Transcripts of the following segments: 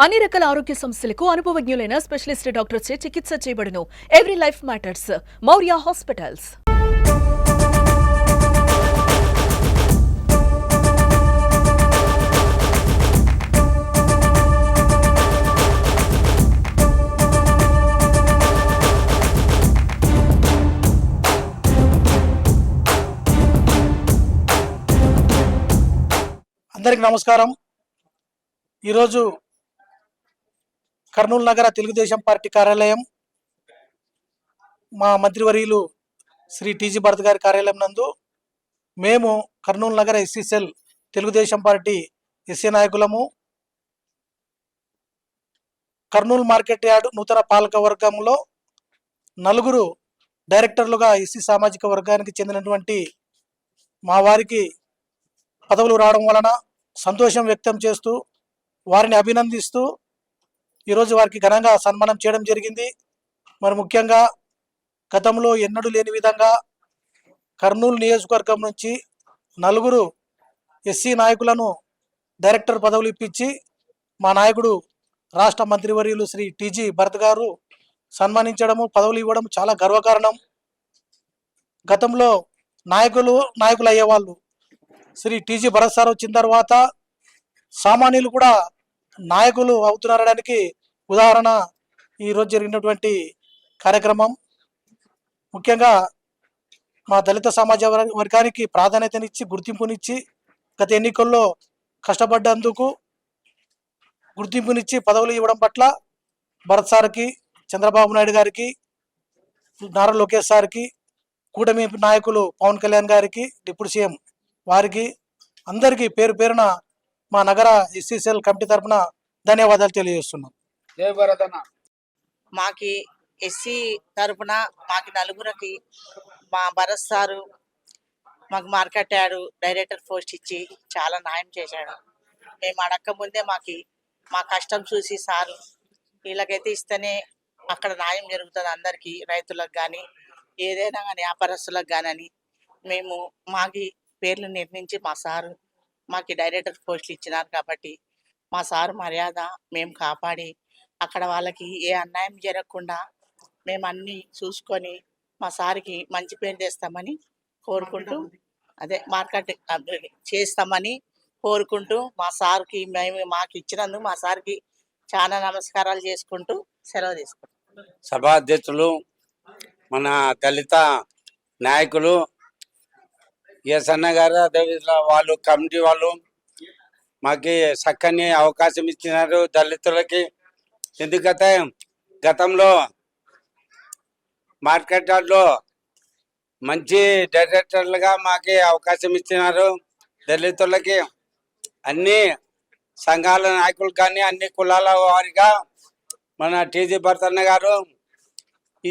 అన్ని రకాల ఆరోగ్య సమస్యలకు అనుభవజ్ఞులైన స్పెషలిస్ట్ డాక్టర్చే చికిత్స చేయబడును. Every life matters. Maurya hospitals. అందరికి నమస్కారం. ఈరోజు కర్నూలు నగర తెలుగుదేశం పార్టీ కార్యాలయం మా మంత్రివర్యులు శ్రీ టీజీ భరత్ గారి కార్యాలయం నందు మేము కర్నూలు నగర SC cell Telugu Desam party SC నాయకులము Kurnool market yard నూతన పాలక వర్గంలో నలుగురు డైరెక్టర్లుగా ఎస్సీ సామాజిక వర్గానికి చెందినటువంటి మా వారికి పదవులు రావడం వలన సంతోషం వ్యక్తం చేస్తూ వారిని అభినందిస్తూ ఈరోజు వారికి ఘనంగా సన్మానం చేయడం జరిగింది. మరి ముఖ్యంగా గతంలో ఎన్నడూ లేని విధంగా కర్నూలు నియోజకవర్గం నుంచి నలుగురు ఎస్సీ నాయకులను డైరెక్టర్ పదవులు ఇప్పించి మా నాయకుడు రాష్ట్ర మంత్రివర్యులు శ్రీ టీజీ భరత్ గారు సన్మానించడము, పదవులు ఇవ్వడం చాలా గర్వకారణం. గతంలో నాయకులు అయ్యేవాళ్ళు. శ్రీ టీజీ భరత్ సార్ వచ్చిన తర్వాత సామాన్యులు కూడా నాయకులు అవుతున్నారనడానికి ఉదాహరణ ఈరోజు జరిగినటువంటి కార్యక్రమం. ముఖ్యంగా మా దళిత సమాజ వర్గానికి ప్రాధాన్యతనిచ్చి గుర్తింపునిచ్చి గత ఎన్నికల్లో కష్టపడ్డందుకు గుర్తింపునిచ్చి పదవులు ఇవ్వడం పట్ల భరత్ సార్కి, చంద్రబాబు నాయుడు గారికి, నారా లోకేష్ సార్కి, కూటమి నాయకులు పవన్ కళ్యాణ్ గారికి, డిప్యూటీ సీఎం వారికి అందరికీ పేరు పేరున మా నగర ఎస్సీసెల్ కమిటీ తరఫున ధన్యవాదాలు తెలియజేస్తున్నాం. మాకి ఎస్సీ తరఫున మాకి నలుగురికి మా భరత్ సారు మాకు మార్కెట్ యార్డ్ డైరెక్టర్ పోస్ట్ ఇచ్చి చాలా న్యాయం చేశాడు. మేము అడక్క ముందే మా కష్టం చూసి సారు వీళ్ళకైతే ఇస్తేనే అక్కడ న్యాయం జరుగుతుంది అందరికీ, రైతులకు కానీ ఏదైనా కానీ వ్యాపారస్తులకు కానీ మేము మాకి పేర్లు నిర్ణయించి మా సారు మాకు డైరెక్టర్ పోస్టులు ఇచ్చినారు కాబట్టి మా సారు మర్యాద మేము కాపాడి అక్కడ వాళ్ళకి ఏ అన్యాయం జరగకుండా మేము అన్నీ చూసుకొని మా సార్కి మంచి పేరు తెస్తామని కోరుకుంటూ మార్కెట్ చేస్తామని కోరుకుంటూ మా సార్కి మాకు ఇచ్చినందుకు మా సార్కి చాలా నమస్కారాలు చేసుకుంటూ సెలవు తీసుకుంటాం. సభా అధ్యక్షులు, మన దళిత నాయకులు ఎస్ అన్న గారు, అదేవిధంగా వాళ్ళు కమిటీ వాళ్ళు మాకు చక్కని అవకాశం ఇచ్చినారు దళితులకి. ఎందుకంటే గతంలో మార్కెట్ యార్డ్లో మంచి డైరెక్టర్లుగా మాకు అవకాశం ఇచ్చినారు. దళితులకి అన్ని సంఘాల నాయకులు కానీ అన్ని కులాల వారిగా మన టీజీ భరత్ అన్న గారు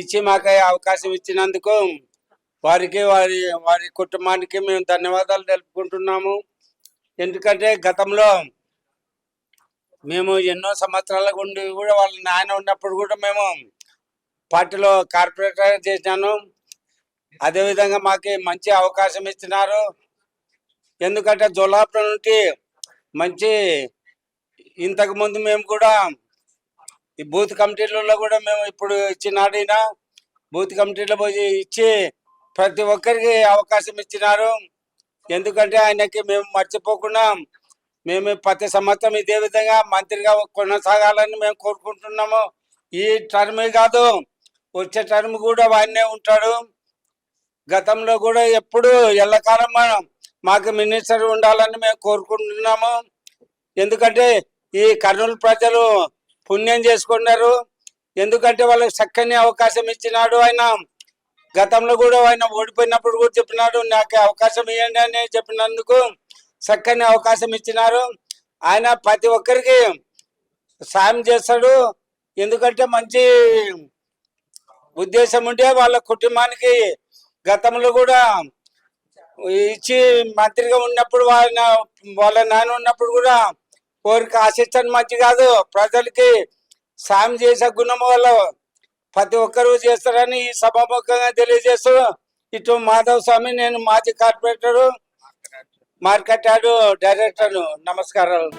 ఇచ్చి మాకు అవకాశం ఇచ్చినందుకు వారికి వారి కుటుంబానికి మేము ధన్యవాదాలు తెలుపుకుంటున్నాము. ఎందుకంటే గతంలో మేము ఎన్నో సంవత్సరాల ఉండి కూడా వాళ్ళ నాయన ఉన్నప్పుడు కూడా మేము పార్టీలో కార్పొరేటర్ చేసినాను. అదేవిధంగా మాకు మంచి అవకాశం ఇచ్చినారు. ఎందుకంటే జోలాపురం నుండి మంచి ఇంతకు ముందు మేము కూడా ఈ బూత్ కమిటీలలో కూడా మేము ఇప్పుడు ఇచ్చినాడినా బూత్ కమిటీలో పోయి ఇచ్చి ప్రతి ఒక్కరికి అవకాశం ఇచ్చినారు. ఎందుకంటే ఆయనకి మేము మర్చిపోకుండా మేము ప్రతి సంవత్సరం ఇదే విధంగా మంత్రిగా కొనసాగాలని మేము కోరుకుంటున్నాము. ఈ టర్మే కాదు, వచ్చే టర్మ్ కూడా ఆయనే ఉంటాడు. గతంలో కూడా ఎప్పుడు ఎల్లకాలం మాకు మినిస్టర్ ఉండాలని మేము కోరుకుంటున్నాము. ఎందుకంటే ఈ కర్నూలు ప్రజలు పుణ్యం చేసుకున్నారు. ఎందుకంటే వాళ్ళకి చక్కని అవకాశం ఇచ్చినాడు ఆయన. గతంలో కూడా ఆయన ఓడిపోయినప్పుడు కూడా చెప్పినాడు, నాకు అవకాశం ఇవ్వండి అని చెప్పినందుకు చక్కని అవకాశం ఇచ్చినారు. ఆయన ప్రతి ఒక్కరికి సాయం చేస్తాడు. ఎందుకంటే మంచి ఉద్దేశం ఉంటే వాళ్ళ కుటుంబానికి గతంలో కూడా ఇచ్చి మంత్రిగా ఉన్నప్పుడు వాళ్ళ నాన్న ఉన్నప్పుడు కూడా కోరిక ఆశించడం మంచి కాదు. ప్రజలకి సాయం చేసే గుణం వల్ల ప్రతి ఒక్కరూ చేస్తారని ఈ సభాముఖంగా తెలియజేస్తూ ఇటు మాధవ్ స్వామి, నేను మాజీ కార్పొరేటరు, మార్కెట్ యార్డ్ డైరెక్టర్. నమస్కారాలు.